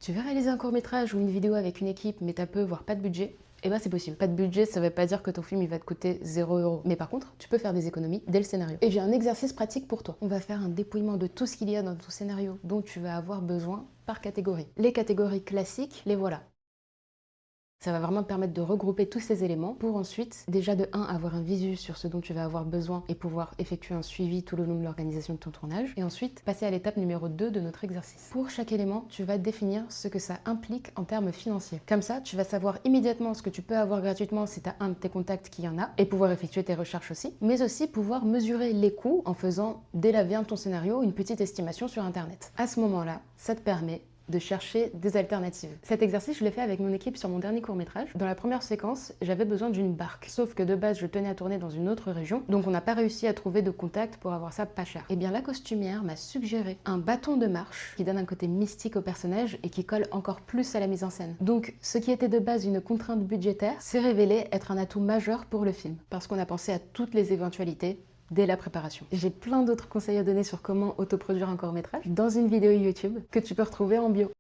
Tu veux réaliser un court-métrage ou une vidéo avec une équipe, mais t'as peu, voire pas de budget? Eh ben c'est possible. Pas de budget, ça veut pas dire que ton film il va te coûter 0 €. Mais par contre, tu peux faire des économies dès le scénario. Et j'ai un exercice pratique pour toi. On va faire un dépouillement de tout ce qu'il y a dans ton scénario dont tu vas avoir besoin par catégorie. Les catégories classiques, les voilà. Ça va vraiment te permettre de regrouper tous ces éléments pour ensuite, déjà de 1, avoir un visu sur ce dont tu vas avoir besoin et pouvoir effectuer un suivi tout le long de l'organisation de ton tournage. Et ensuite, passer à l'étape numéro 2 de notre exercice. Pour chaque élément, tu vas définir ce que ça implique en termes financiers. Comme ça, tu vas savoir immédiatement ce que tu peux avoir gratuitement si tu as un de tes contacts qui en a et pouvoir effectuer tes recherches aussi, mais aussi pouvoir mesurer les coûts en faisant, dès la viande de ton scénario, une petite estimation sur Internet. À ce moment-là, ça te permet de chercher des alternatives. Cet exercice, je l'ai fait avec mon équipe sur mon dernier court-métrage. Dans la première séquence, j'avais besoin d'une barque. Sauf que de base, je tenais à tourner dans une autre région, donc on n'a pas réussi à trouver de contact pour avoir ça pas cher. Et bien la costumière m'a suggéré un bâton de marche qui donne un côté mystique au personnage et qui colle encore plus à la mise en scène. Donc ce qui était de base une contrainte budgétaire s'est révélé être un atout majeur pour le film, parce qu'on a pensé à toutes les éventualités dès la préparation. J'ai plein d'autres conseils à donner sur comment autoproduire un court-métrage dans une vidéo YouTube que tu peux retrouver en bio.